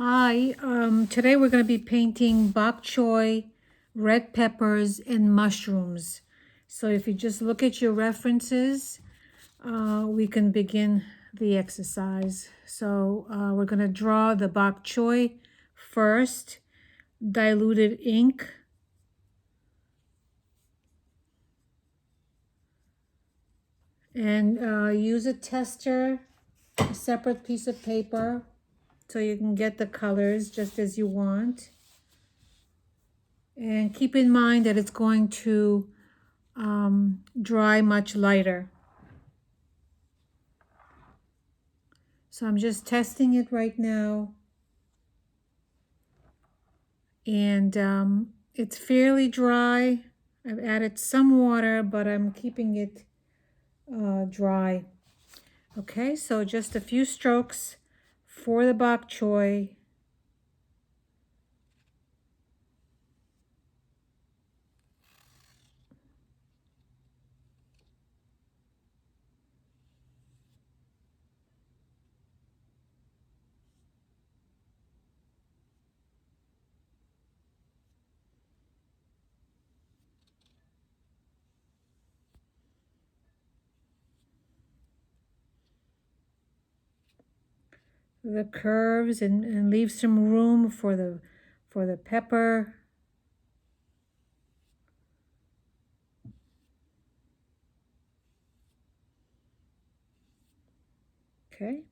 Hi, today we're going to be painting bok choy, red peppers, and mushrooms. So if you just look at your references, we can begin the exercise. So we're going to draw the bok choy first, diluted ink, and use a tester, a separate piece of paper, so you can get the colors just as you want. And keep in mind that it's going to dry much lighter. So I'm just testing it right now. And it's fairly dry. I've added some water, but I'm keeping it dry. Okay, so just a few strokes for the bok choy. The curves and leave some room for the pepper. Okay.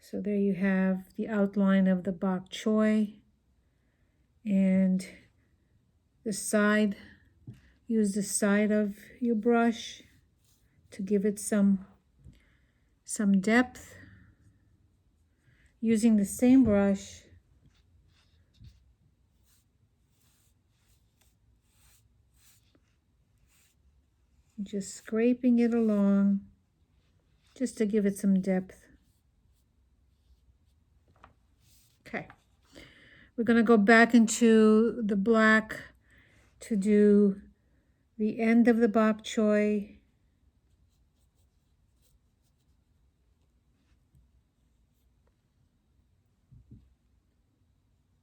So there you have the outline of the bok choy, and the side, use the side of your brush to give it some depth. Using the same brush, just scraping it along just to give it some depth. Okay, we're going to go back into the black to do the end of the bok choy.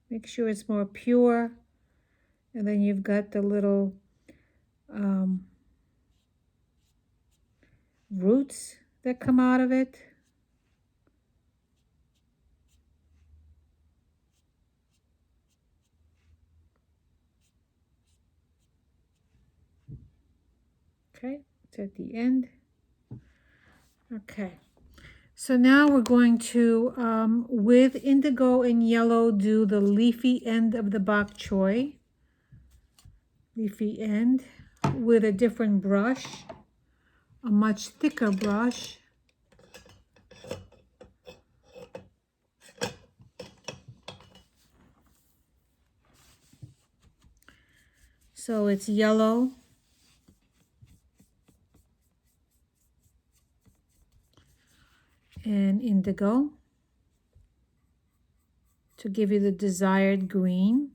Make sure it's more pure, and then you've got the little roots that come out of it. Okay, it's at the end. Okay, so now we're going to, with indigo and yellow, do the leafy end of the bok choy. Leafy end with a different brush, a much thicker brush. So it's yellow and indigo to give you the desired green.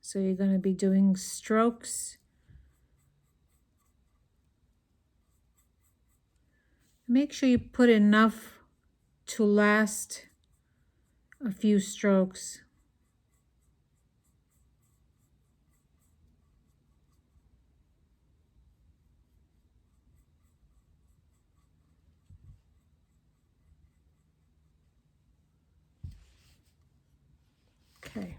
So you're going to be doing strokes. Make sure you put enough to last a few strokes. Okay.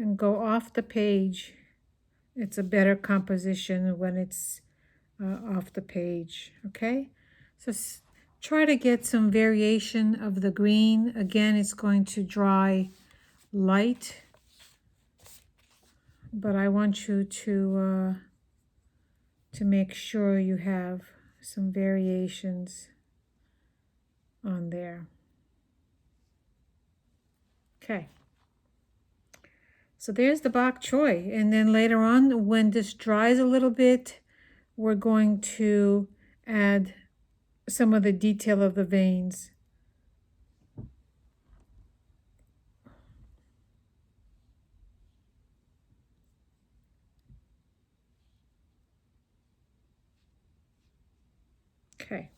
And go off the page. It's a better composition when it's off the page. Okay, so Try to get some variation of the green. Again, it's going to dry light, but I want you to make sure you have some variations on there. Okay. So there's the bok choy. And then later on, when this dries a little bit, we're going to add some of the detail of the veins. Okay.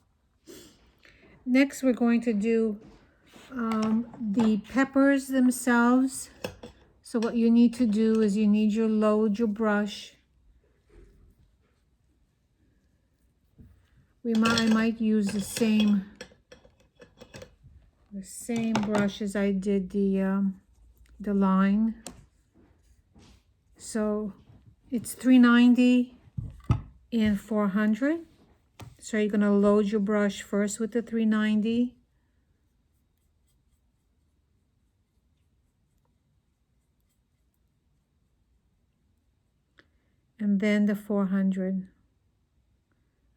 Next, we're going to do the peppers themselves. So what you need to do is you need to load your brush. I might use the same brush as I did the line. So it's 390 and 400. So you're going to load your brush first with the 390. And then the 400.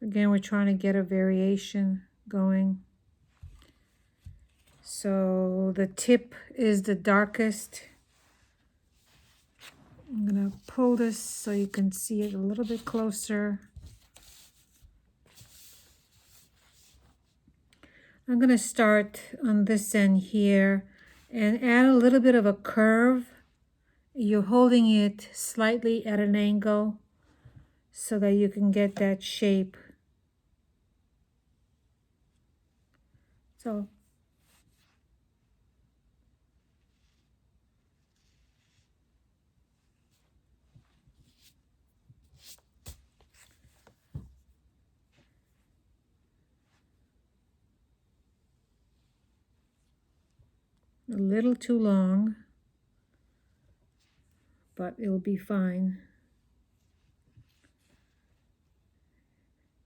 Again, we're trying to get a variation going. So the tip is the darkest. I'm going to pull this so you can see it a little bit closer. I'm going to start on this end here and add a little bit of a curve. You're holding it slightly at an angle so that you can get that shape. So a little too long, but it'll be fine.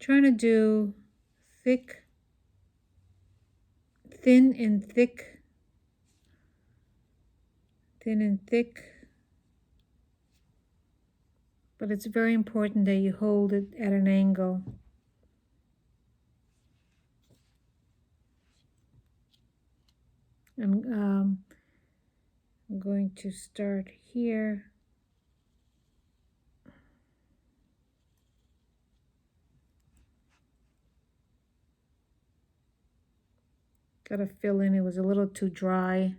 Trying to do thin and thick, but it's very important that you hold it at an angle. I'm going to start here. Gotta fill in, it was a little too dry.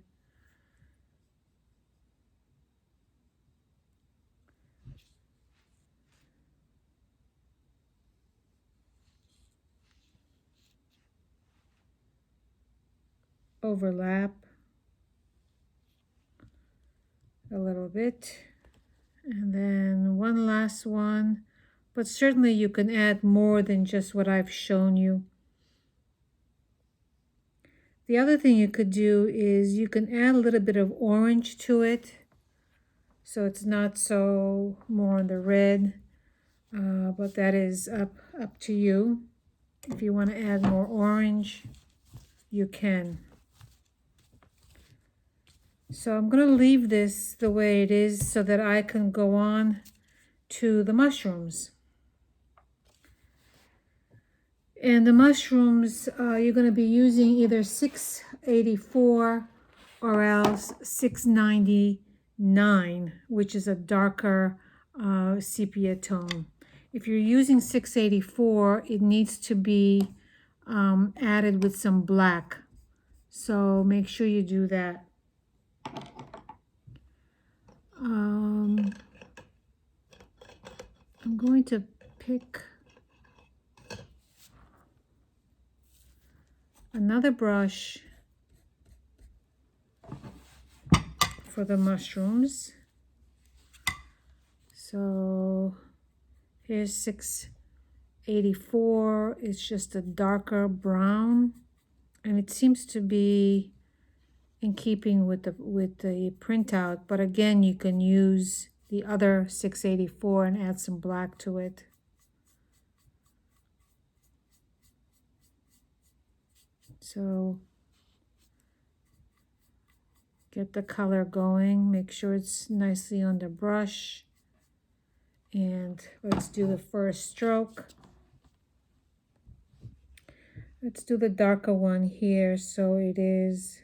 Overlap a little bit. And then one last one, but certainly you can add more than just what I've shown you. The other thing you could do is you can add a little bit of orange to it, so it's not so more on the red, but that is up to you. If you want to add more orange, you can. So I'm going to leave this the way it is so that I can go on to the mushrooms. And the mushrooms, you're going to be using either 684 or else 699, which is a darker sepia tone. If you're using 684, it needs to be added with some black. So make sure you do that. I'm going to pick another brush for the mushrooms. So here's 684. It's just a darker brown, and it seems to be in keeping with the printout, but again, you can use the other 684 and add some black to it. So get the color going, make sure it's nicely on the brush. And let's do the first stroke. Let's do the darker one here, so it is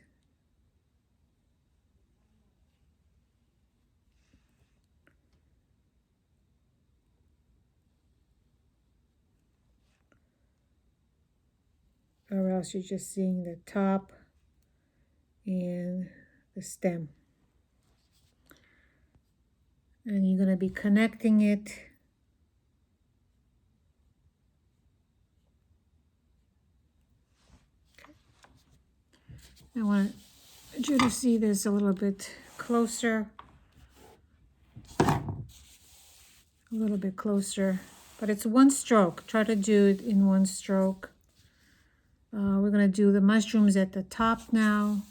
or else you're just seeing the top and the stem. And you're going to be connecting it. I want you to see this a little bit closer. A little bit closer. But it's one stroke. Try to do it in one stroke. We're going to do the mushrooms at the top now.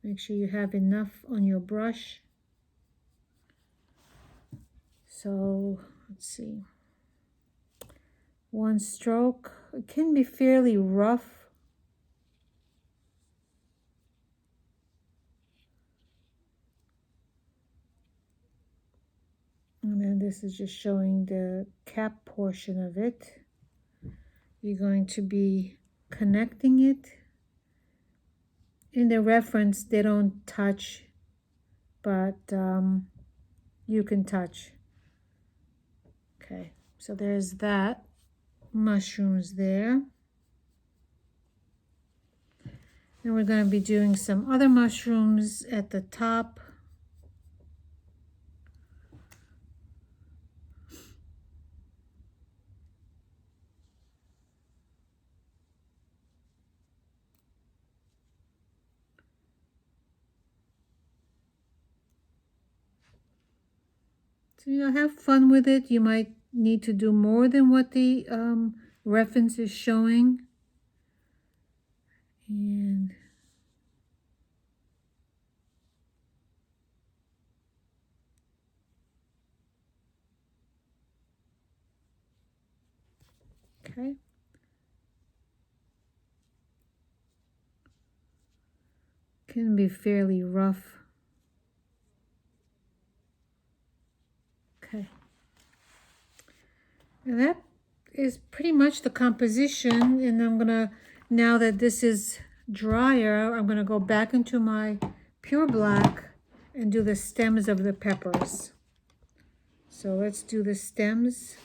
Make sure you have enough on your brush. So, let's see. One stroke. It can be fairly rough. And then this is just showing the cap portion of it. You're going to be connecting it. In the reference, they don't touch, but you can touch. Okay, so there's that. Mushrooms there. And we're going to be doing some other mushrooms at the top. So, have fun with it. You might need to do more than what the reference is showing. And okay. Can be fairly rough. Okay. And that is pretty much the composition. And I'm gonna, now that this is drier, I'm gonna go back into my pure black and do the stems of the peppers. So let's do the stems.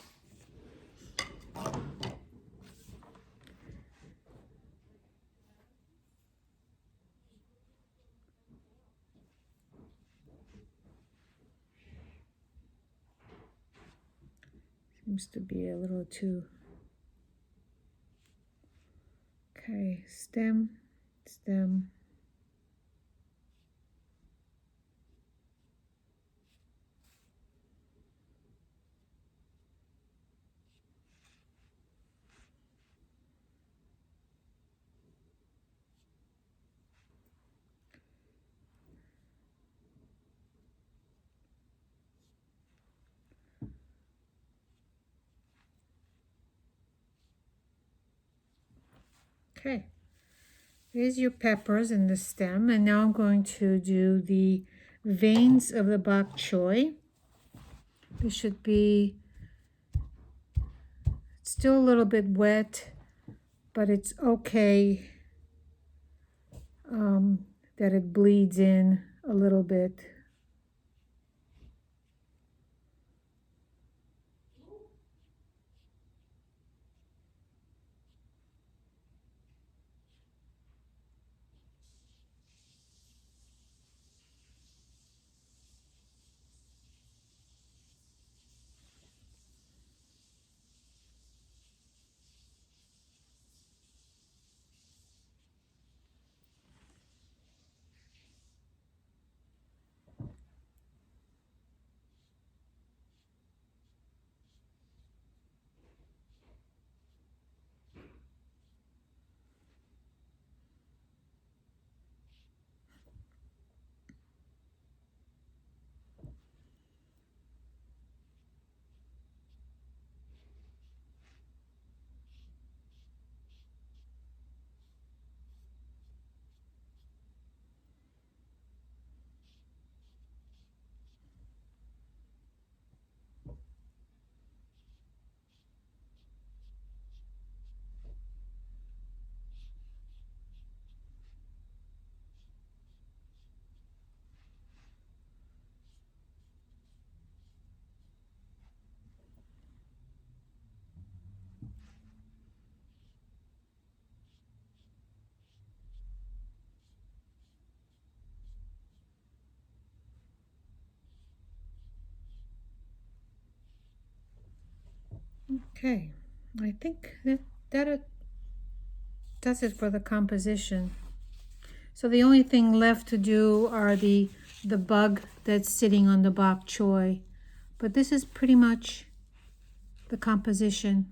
Seems to be a little too. Okay, stem, stem. Okay, here's your peppers and the stem, and now I'm going to do the veins of the bok choy. This should be still a little bit wet, but it's okay that it bleeds in a little bit. Okay, I think that does it for the composition. So the only thing left to do are the bug that's sitting on the bok choy. But this is pretty much the composition.